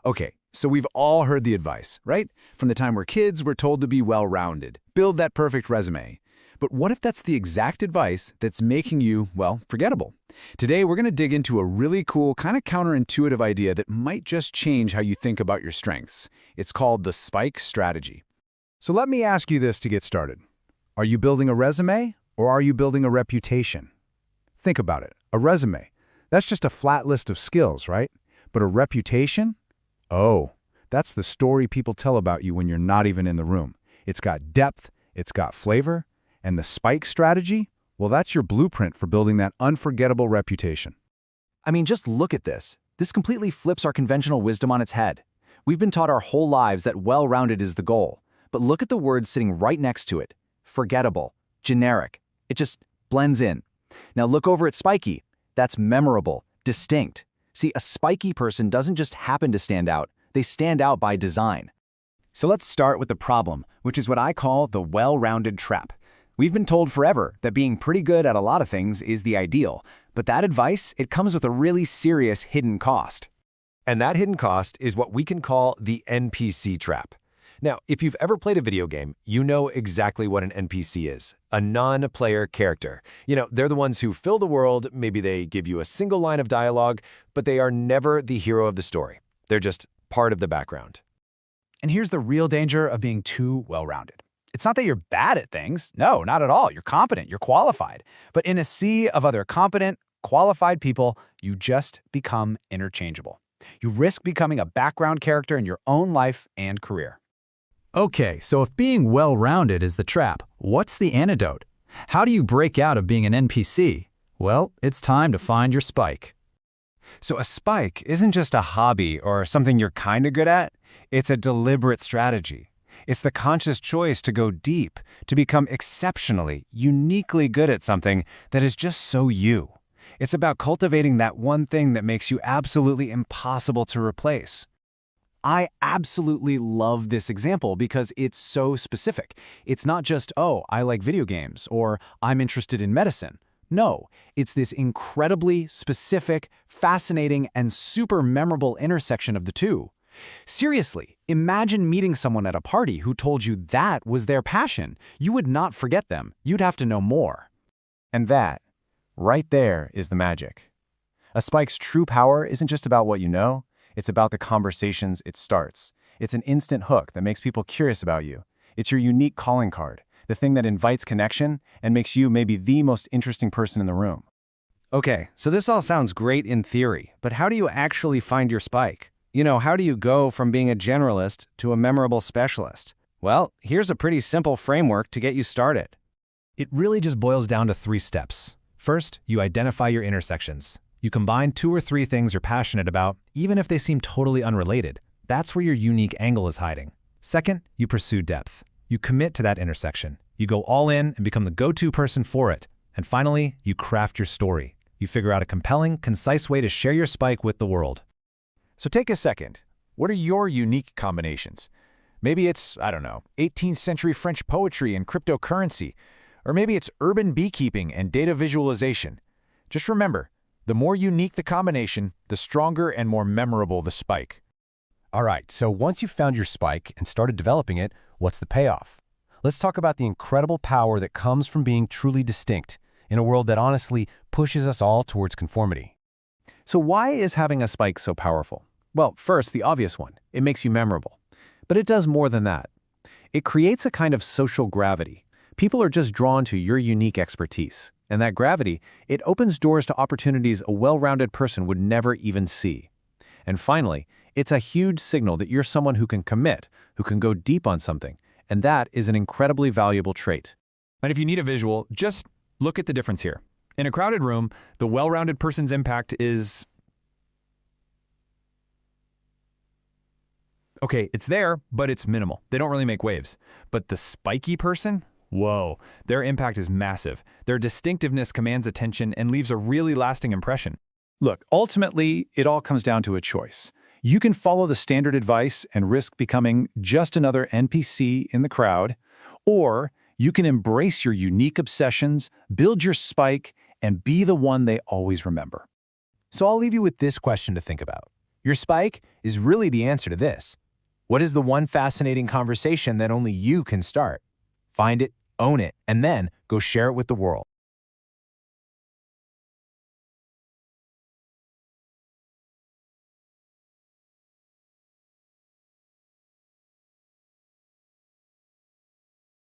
Okay, so we've all heard the advice, right? From the time we're kids, we're told to be well-rounded, build that perfect resume. But what if that's the exact advice that's making you, well, forgettable? Today, we're going to dig into a really cool, kind of counterintuitive idea that might just change how you think about your strengths. It's called the spike strategy. So let me ask you this to get started. Are you building a resume or are you building a reputation? Think about it. A resume, that's just a flat list of skills, right? But a reputation? Oh, that's the story people tell about you when you're not even in the room. It's got depth, it's got flavor, and the spike strategy? Well, that's your blueprint for building that unforgettable reputation. I mean, just look at this. This completely flips our conventional wisdom on its head. We've been taught our whole lives that well-rounded is the goal. But look at the word sitting right next to it. Forgettable. Generic. It just blends in. Now look over at spiky. That's memorable. Distinct. See, a spiky person doesn't just happen to stand out. They stand out by design. So let's start with the problem, which is what I call the well-rounded trap. We've been told forever that being pretty good at a lot of things is the ideal, but that advice, it comes with a really serious hidden cost. And that hidden cost is what we can call the NPC trap. Now, if you've ever played a video game, you know exactly what an NPC is, a non-player character. You know, they're the ones who fill the world, maybe they give you a single line of dialogue, but they are never the hero of the story. They're just part of the background. And here's the real danger of being too well-rounded. It's not that you're bad at things. No, not at all. You're competent. You're qualified. But in a sea of other competent, qualified people, you just become interchangeable. You risk becoming a background character in your own life and career. Okay, so if being well-rounded is the trap, what's the antidote? How do you break out of being an NPC? Well, it's time to find your spike. So a spike isn't just a hobby or something you're kind of good at. It's a deliberate strategy. It's the conscious choice to go deep, to become exceptionally, uniquely good at something that is just so you. It's about cultivating that one thing that makes you absolutely impossible to replace. I absolutely love this example because it's so specific. It's not just, oh, I like video games, or I'm interested in medicine. No, it's this incredibly specific, fascinating, and super memorable intersection of the two. Seriously, imagine meeting someone at a party who told you that was their passion. You would not forget them. You'd have to know more. And that, right there, is the magic. A spike's true power isn't just about what you know. It's about the conversations it starts. It's an instant hook that makes people curious about you. It's your unique calling card, the thing that invites connection and makes you maybe the most interesting person in the room. Okay, so this all sounds great in theory, but how do you actually find your spike? You know, how do you go from being a generalist to a memorable specialist? Well, here's a pretty simple framework to get you started. It really just boils down to 3 steps. First, you identify your intersections. You combine 2 or 3 things you're passionate about, even if they seem totally unrelated. That's where your unique angle is hiding. Second, you pursue depth. You commit to that intersection. You go all in and become the go-to person for it. And finally, you craft your story. You figure out a compelling, concise way to share your spike with the world. So take a second. What are your unique combinations? Maybe it's, I don't know, 18th century French poetry and cryptocurrency. Or maybe it's urban beekeeping and data visualization. Just remember, the more unique the combination, the stronger and more memorable the spike. All right, so once you've found your spike and started developing it, what's the payoff? Let's talk about the incredible power that comes from being truly distinct in a world that honestly pushes us all towards conformity. So why is having a spike so powerful? Well, first, the obvious one. It makes you memorable. But it does more than that. It creates a kind of social gravity. People are just drawn to your unique expertise. And that gravity, it opens doors to opportunities a well-rounded person would never even see. And finally, it's a huge signal that you're someone who can commit, who can go deep on something. And that is an incredibly valuable trait. And if you need a visual, just look at the difference here. In a crowded room, the well-rounded person's impact is... Okay, it's there, but it's minimal. They don't really make waves. But the spiky person? Whoa, their impact is massive. Their distinctiveness commands attention and leaves a really lasting impression. Look, ultimately, it all comes down to a choice. You can follow the standard advice and risk becoming just another NPC in the crowd, or you can embrace your unique obsessions, build your spike, and be the one they always remember. So I'll leave you with this question to think about. Your spike is really the answer to this. What is the one fascinating conversation that only you can start? Find it, own it, and then go share it with the world.